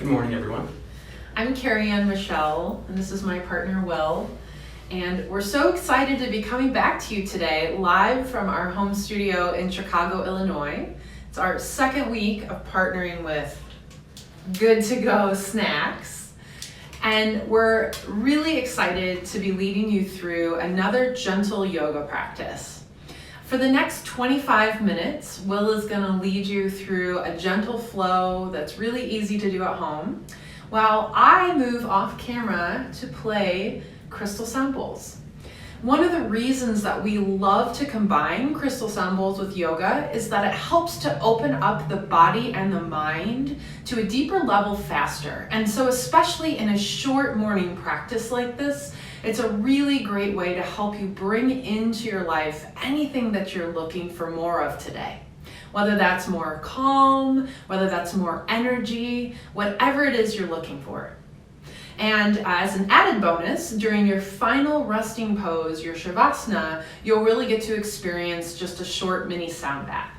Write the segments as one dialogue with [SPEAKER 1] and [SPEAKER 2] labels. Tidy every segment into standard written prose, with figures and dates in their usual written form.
[SPEAKER 1] Good morning, everyone.
[SPEAKER 2] I'm Karianne Michelle, and this is my partner, Will. And we're so excited to be coming back to you today, live from our home studio in Chicago, Illinois. It's our second week of partnering with Good to Go Snacks. And we're really excited to be leading you through another gentle yoga practice. For the next 25 minutes, Will is going to lead you through a gentle flow that's really easy to do at home, while I move off camera to play crystal samples. One of the reasons that we love to combine crystal samples with yoga is that it helps to open up the body and the mind to a deeper level faster. And so especially in a short morning practice like this, it's a really great way to help you bring into your life anything that you're looking for more of today. Whether that's more calm, whether that's more energy, whatever it is you're looking for. And as an added bonus, during your final resting pose, your Shavasana, you'll really get to experience just a short mini sound bath.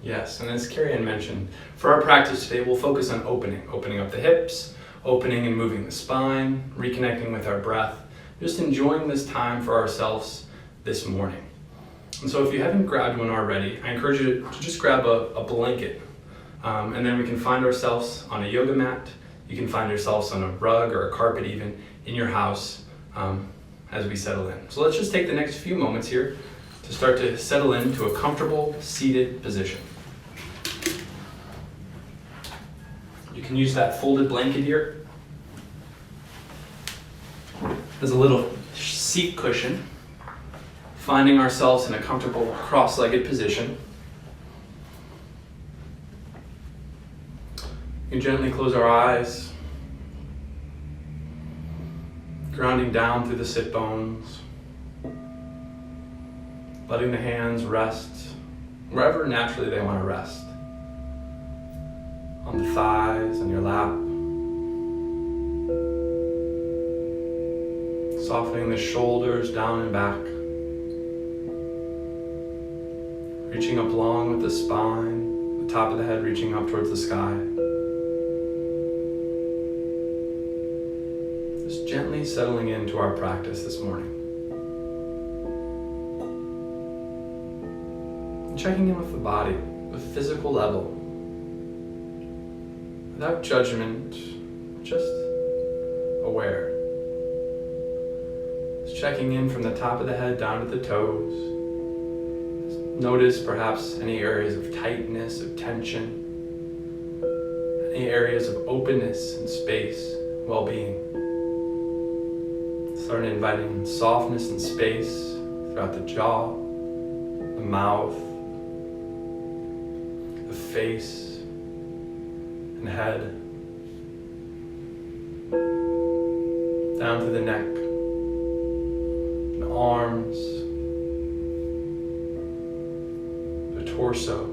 [SPEAKER 1] Yes, and as Karianne mentioned, for our practice today, we'll focus on opening up the hips, opening and moving the spine, reconnecting with our breath, just enjoying this time for ourselves this morning. And so if you haven't grabbed one already, I encourage you to just grab a blanket, and then we can find ourselves on a yoga mat. You can find yourselves on a rug or a carpet even in your house as we settle in. So let's just take the next few moments here to start to settle into a comfortable seated position. You can use that folded blanket here as a little seat cushion, finding ourselves in a comfortable cross-legged position. You can gently close our eyes, grounding down through the sit bones, letting the hands rest wherever naturally they want to rest. On the thighs, on your lap. Softening the shoulders down and back. Reaching up long with the spine, the top of the head reaching up towards the sky. Just gently settling into our practice this morning. And checking in with the body, the physical level. Without judgment, just aware. Just checking in from the top of the head down to the toes. Just notice perhaps any areas of tightness, of tension, any areas of openness and space, well-being. Start inviting softness and space throughout the jaw, the mouth, the face, and head, down through the neck, the arms, the torso,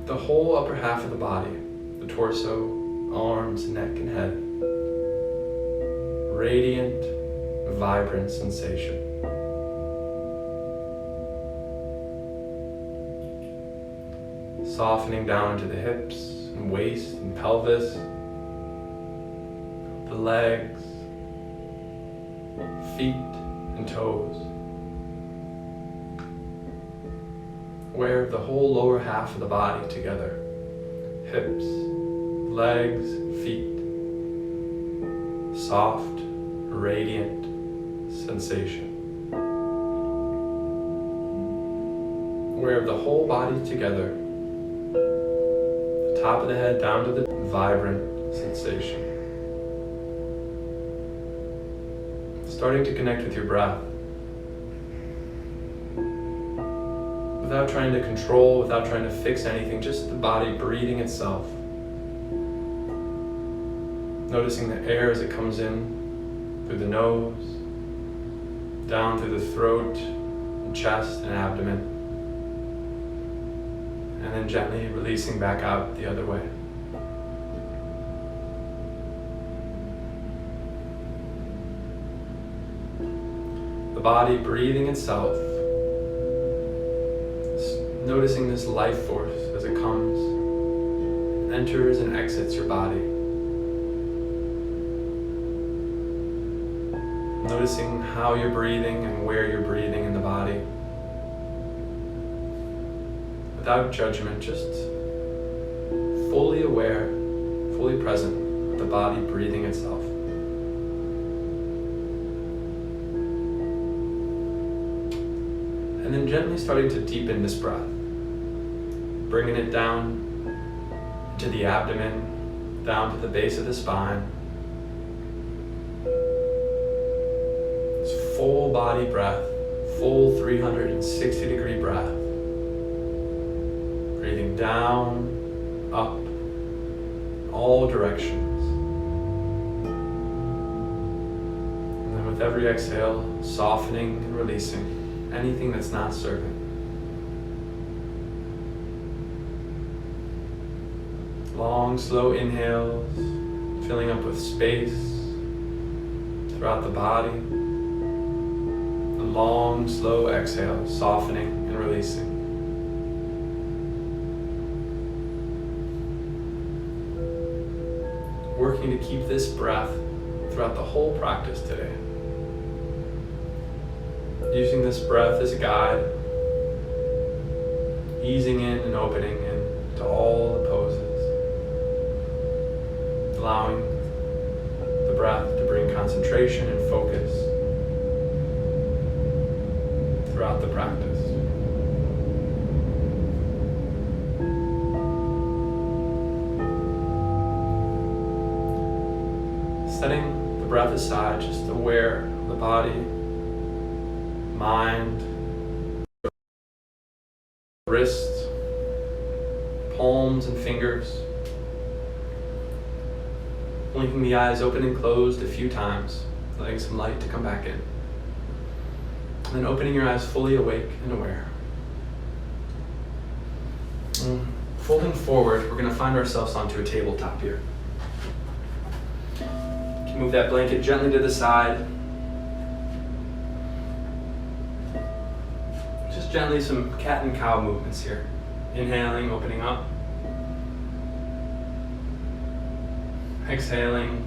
[SPEAKER 1] the whole upper half of the body, the torso, arms, neck, and head. Radiant, vibrant sensation. Softening down to the hips and waist and pelvis, the legs, feet and toes. Aware of the whole lower half of the body together. Hips, legs, feet. Soft, radiant sensation. Aware of the whole body together. The top of the head down to the vibrant sensation. Starting to connect with your breath. Without trying to control, without trying to fix anything, just the body breathing itself. Noticing the air as it comes in through the nose, down through the throat, and chest and abdomen, and then gently releasing back out the other way. The body breathing itself, noticing this life force as it comes enters and exits your body. Noticing how you're breathing and where you're breathing in the body. Without judgment, just fully aware, fully present with the body breathing itself. And then gently starting to deepen this breath, bringing it down to the abdomen, down to the base of the spine. This full body breath, full 360-degree breath. Breathing down, up, in all directions. And then with every exhale, softening and releasing anything that's not serving. Long, slow inhales, filling up with space throughout the body. And long, slow exhales, softening and releasing. Working to keep this breath throughout the whole practice today. Using this breath as a guide, easing in and opening into all the poses, allowing the breath to bring concentration and focus throughout the practice. Setting the breath aside, just aware of the body, mind, wrists, palms and fingers. Blinking the eyes open and closed a few times, letting some light to come back in. And then opening your eyes fully awake and aware. And folding forward, we're going to find ourselves onto a tabletop here. You can move that blanket gently to the side. Gently some cat and cow movements here. Inhaling, opening up. Exhaling,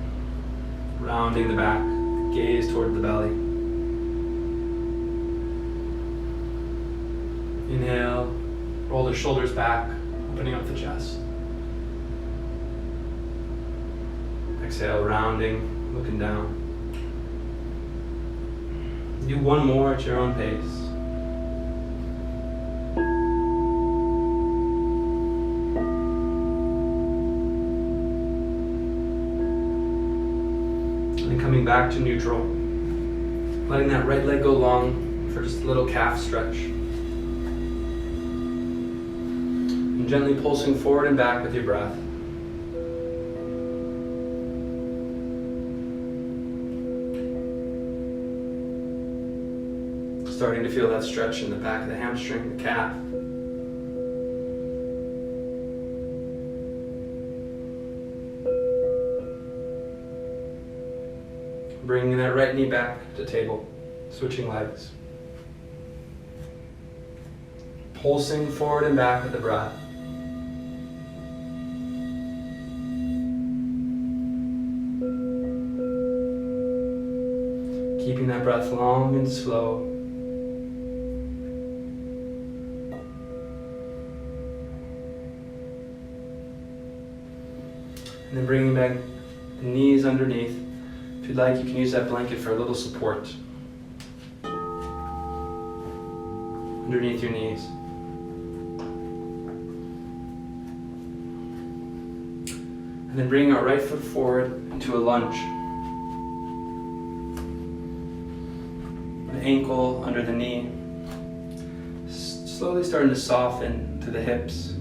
[SPEAKER 1] rounding the back, gaze toward the belly. Inhale, roll the shoulders back, opening up the chest. Exhale, rounding, looking down. Do one more at your own pace. Coming back to neutral, letting that right leg go long for just a little calf stretch. And gently pulsing forward and back with your breath. Starting to feel that stretch in the back of the hamstring, the calf. Bringing that right knee back to table, switching legs. Pulsing forward and back with the breath. Keeping that breath long and slow. And then bringing back the knees underneath. If you'd like, you can use that blanket for a little support underneath your knees. And then bringing our right foot forward into a lunge. The ankle under the knee. Slowly starting to soften to the hips.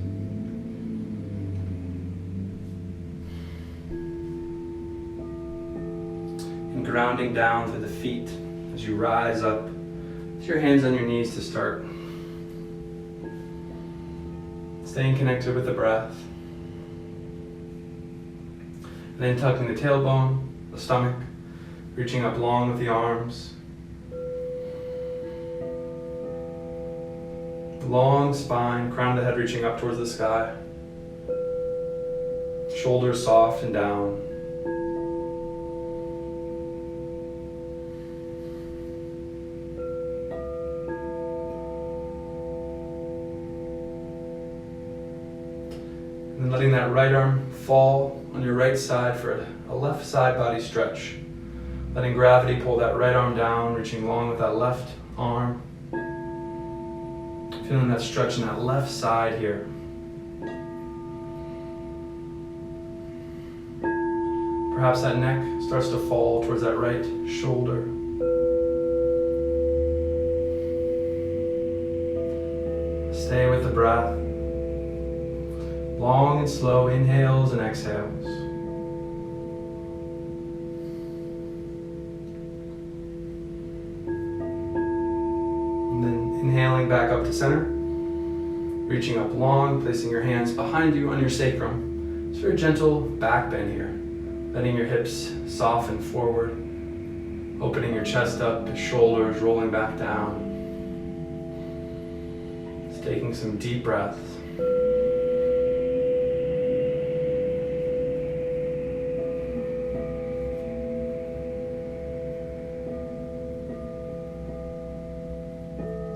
[SPEAKER 1] Grounding down through the feet as you rise up with your hands on your knees to start. Staying connected with the breath. And then tucking the tailbone, the stomach, reaching up long with the arms. Long spine, crown of the head reaching up towards the sky. Shoulders soft and down. And letting that right arm fall on your right side for a left side body stretch. Letting gravity pull that right arm down, reaching long with that left arm. Feeling that stretch in that left side here. Perhaps that neck starts to fall towards that right shoulder. Stay with the breath. Long and slow inhales and exhales. And then inhaling back up to center. Reaching up long, placing your hands behind you on your sacrum. It's a very gentle back bend here. Letting your hips soften forward. Opening your chest up, shoulders rolling back down. Just taking some deep breaths.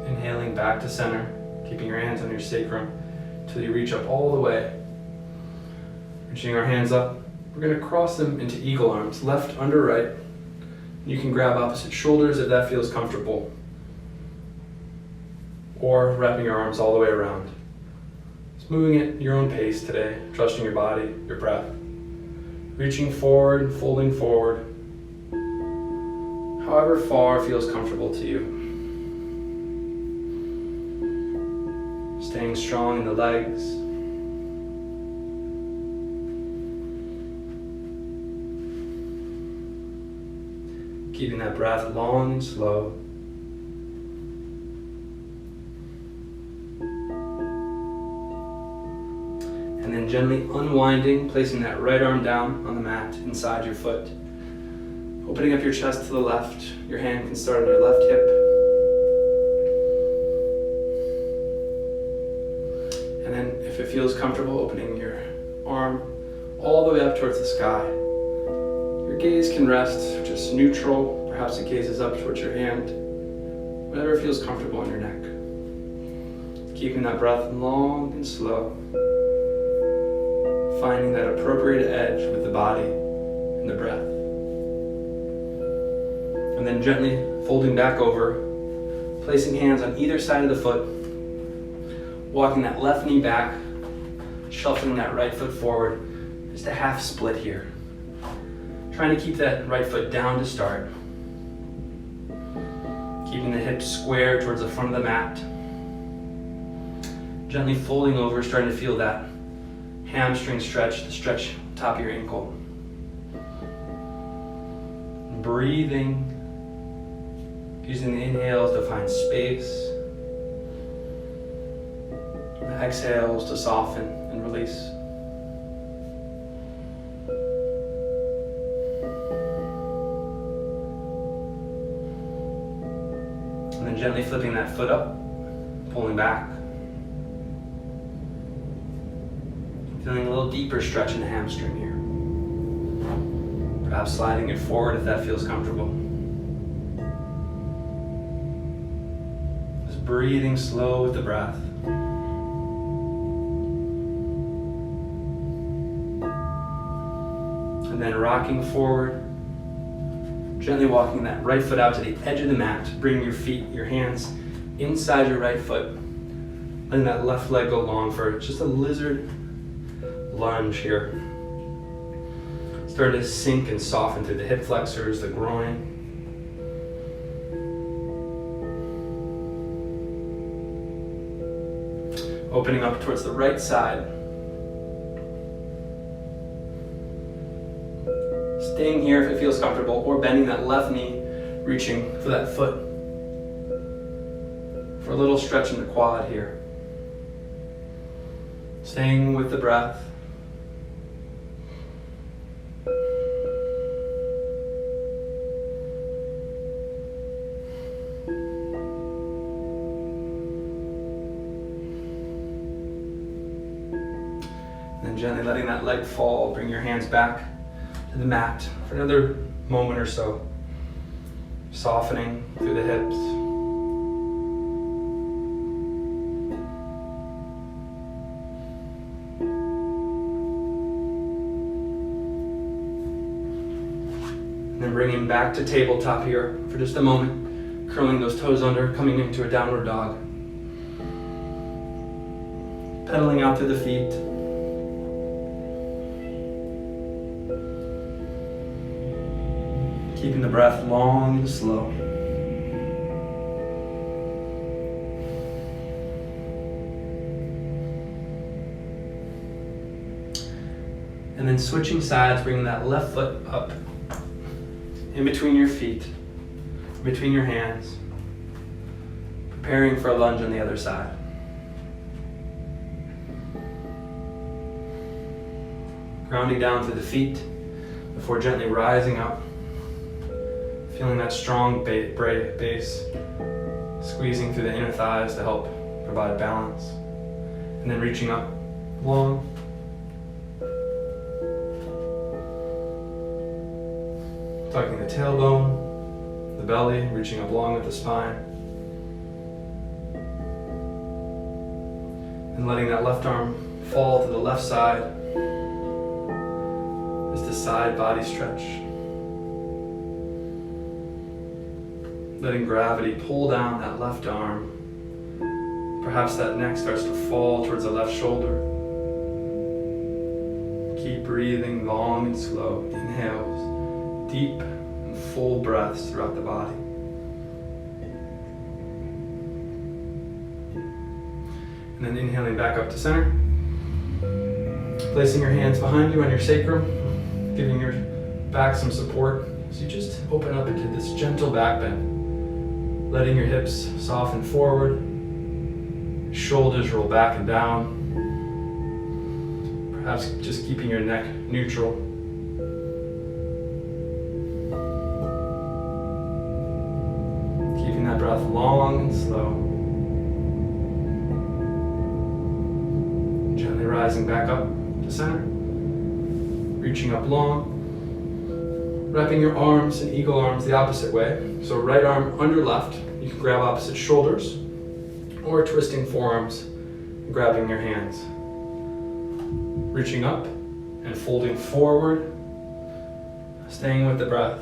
[SPEAKER 1] Inhaling back to center, keeping your hands on your sacrum until you reach up all the way. Reaching our hands up, we're going to cross them into eagle arms, left under right. You can grab opposite shoulders if that feels comfortable, or wrapping your arms all the way around. Just moving at your own pace today, trusting your body, your breath. Reaching forward, folding forward, however far feels comfortable to you. Staying strong in the legs. Keeping that breath long and slow. And then gently unwinding, placing that right arm down on the mat inside your foot. Opening up your chest to the left. Your hand can start at your left hip. And then if it feels comfortable, opening your arm all the way up towards the sky. Your gaze can rest just neutral, perhaps the gaze is up towards your hand, whatever feels comfortable in your neck. Keeping that breath long and slow, finding that appropriate edge with the body and the breath. And then gently folding back over, placing hands on either side of the foot, walking that left knee back, shuffling that right foot forward, just a half split here. Trying to keep that right foot down to start. Keeping the hips square towards the front of the mat. Gently folding over, starting to feel that hamstring stretch, the stretch top of your ankle. Breathing, using the inhales to find space. The exhales to soften and release. And then gently flipping that foot up, pulling back. Feeling a little deeper stretch in the hamstring here. Perhaps sliding it forward if that feels comfortable. Just breathing slow with the breath. And then rocking forward. Gently walking that right foot out to the edge of the mat. Bring your feet, your hands inside your right foot. Letting that left leg go long for just a lizard lunge here. Start to sink and soften through the hip flexors, the groin. Opening up towards the right side. Staying here if it feels comfortable, or bending that left knee, reaching for that foot. For a little stretch in the quad here. Staying with the breath. then gently letting that leg fall, bring your hands back to the mat for another moment or so. Softening through the hips. And then bringing back to tabletop here for just a moment. Curling those toes under, coming into a downward dog. Pedaling out through the feet. Keeping the breath long and slow. And then switching sides, bringing that left foot up in between your feet, between your hands, preparing for a lunge on the other side. Grounding down through the feet before gently rising up. Feeling that strong base, squeezing through the inner thighs to help provide balance. And then reaching up long. Tucking the tailbone, the belly, reaching up long with the spine. And letting that left arm fall to the left side. Just a side body stretch. Letting gravity pull down that left arm. Perhaps that neck starts to fall towards the left shoulder. Keep breathing long and slow. Inhales, deep and full breaths throughout the body. And then inhaling back up to center. Placing your hands behind you on your sacrum, giving your back some support. So you just open up into this gentle back bend. Letting your hips soften forward, shoulders roll back and down. Perhaps just keeping your neck neutral. Keeping that breath long and slow. Gently rising back up to center. Reaching up long. Wrapping your arms and eagle arms the opposite way. So right arm under left, you can grab opposite shoulders, or twisting forearms and grabbing your hands. Reaching up and folding forward, staying with the breath.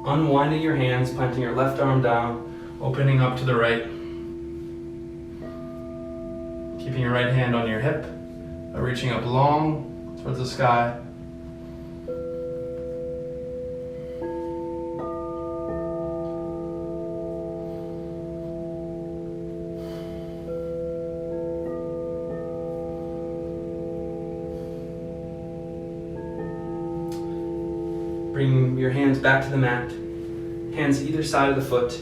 [SPEAKER 1] Unwinding your hands, planting your left arm down, opening up to the right. Keeping your right hand on your hip, reaching up long towards the sky. Bring your hands back to the mat, hands either side of the foot.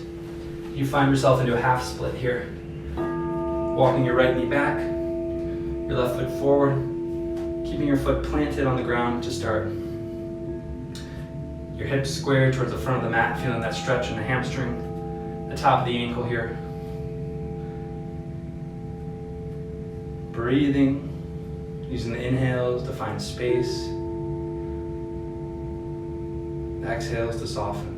[SPEAKER 1] You find yourself into a half split here. Walking your right knee back, your left foot forward, keeping your foot planted on the ground to start. Your hips square towards the front of the mat, feeling that stretch in the hamstring, the top of the ankle here. Breathing, using the inhales to find space. Exhales to soften.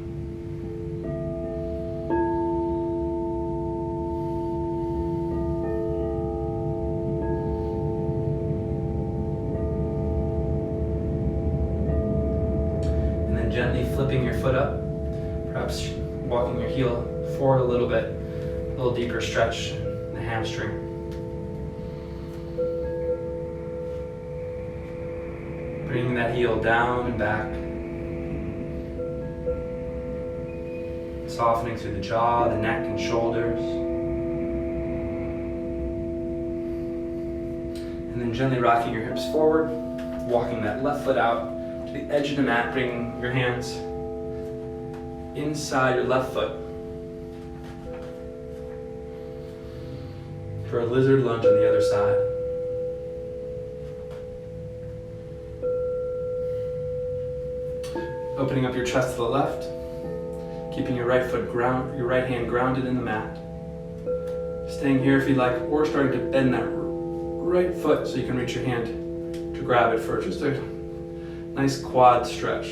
[SPEAKER 1] And then gently flipping your foot up, perhaps walking your heel forward a little bit, a little deeper stretch in the hamstring. Bringing that heel down and back. Softening through the jaw, the neck and shoulders. And then gently rocking your hips forward, walking that left foot out to the edge of the mat, bringing your hands inside your left foot for a lizard lunge on the other side. Opening up your chest to the left, keeping your right hand grounded in the mat. Staying here if you like, or starting to bend that right foot so you can reach your hand to grab it for just a nice quad stretch.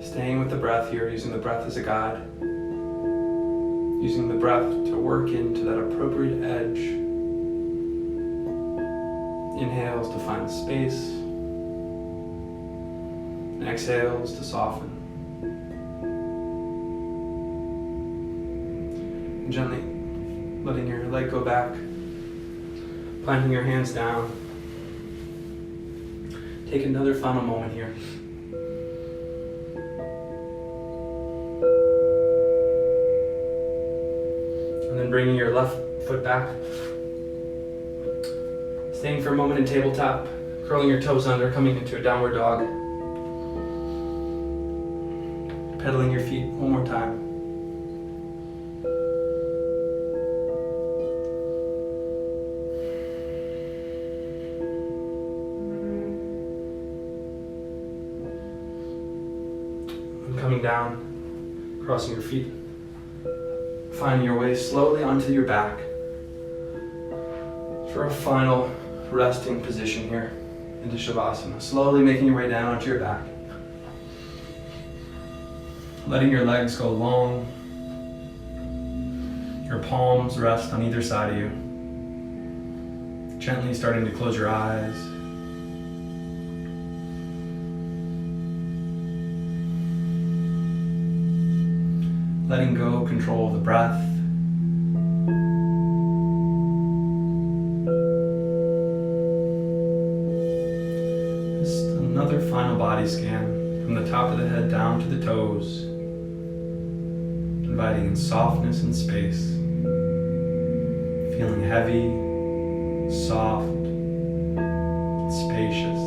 [SPEAKER 1] Staying with the breath here, using the breath as a guide. Using the breath to work into that appropriate edge. Inhales to find space. And exhales to soften. And gently letting your leg go back. Planting your hands down. Take another final moment here. And then bringing your left foot back. Staying for a moment in tabletop, curling your toes under, coming into a downward dog. Pedaling your feet one more time. And coming down, crossing your feet, finding your way slowly onto your back for a final resting position here into Shavasana. Slowly making your way down onto your back. Letting your legs go long. Your palms rest on either side of you. Gently starting to close your eyes. Letting go control of the breath. Another final body scan from the top of the head down to the toes, inviting in softness and space, feeling heavy, soft, and spacious.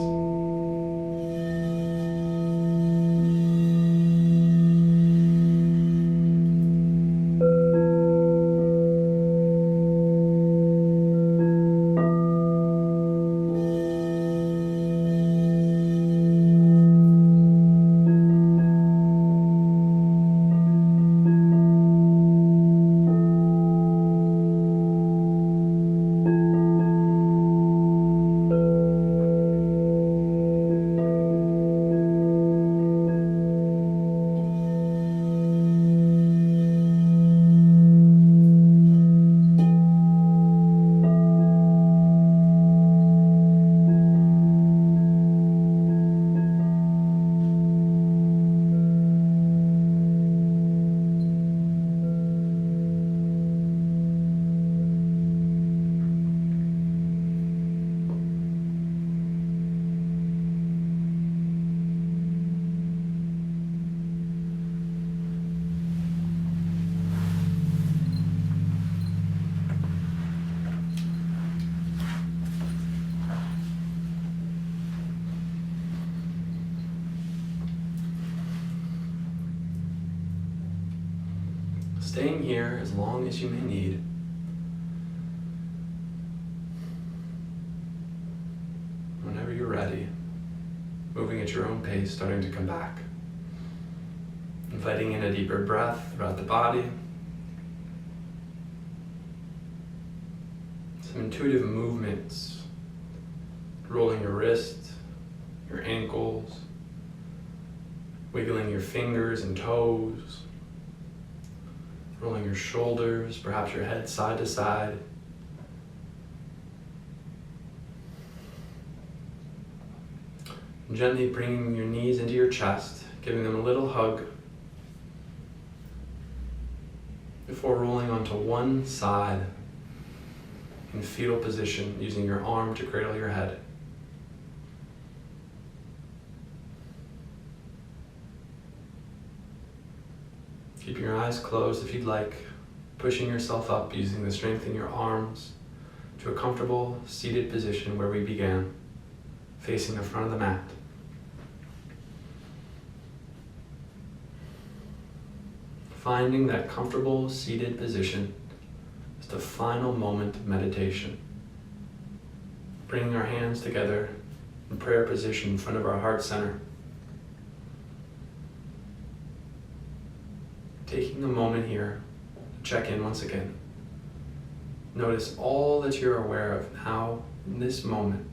[SPEAKER 1] Staying here as long as you may need. Whenever you're ready, moving at your own pace, starting to come back. Inviting in a deeper breath throughout the body. Some intuitive movements, rolling your wrists, your ankles, wiggling your fingers and toes, rolling your shoulders, perhaps your head side to side. Gently bringing your knees into your chest, giving them a little hug before rolling onto one side in fetal position, using your arm to cradle your head. Keep your eyes closed if you'd like, pushing yourself up using the strength in your arms to a comfortable seated position where we began, facing the front of the mat. Finding that comfortable seated position is the final moment of meditation. bringing our hands together in prayer position in front of our heart center. Taking a moment here to check in once again. Notice all that you're aware of now in this moment.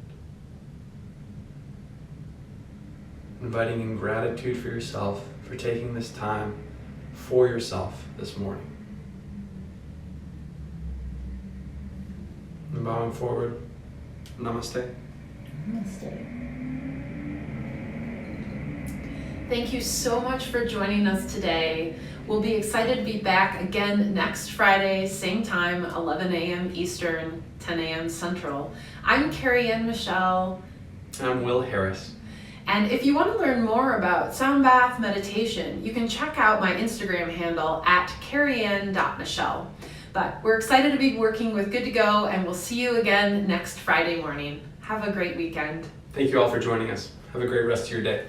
[SPEAKER 1] Inviting in gratitude for yourself for taking this time for yourself this morning. And bowing forward, namaste.
[SPEAKER 3] Namaste.
[SPEAKER 2] Thank you so much for joining us today. We'll be excited to be back again next Friday, same time, 11 a.m. Eastern, 10 a.m. Central. I'm Karianne Michelle.
[SPEAKER 1] I'm Will Harris.
[SPEAKER 2] And if you want to learn more about sound bath meditation, you can check out my Instagram handle at karianne.michelle. But we're excited to be working with Good to Go, and we'll see you again next Friday morning. Have a great weekend.
[SPEAKER 1] Thank you all for joining us. Have a great rest of your day.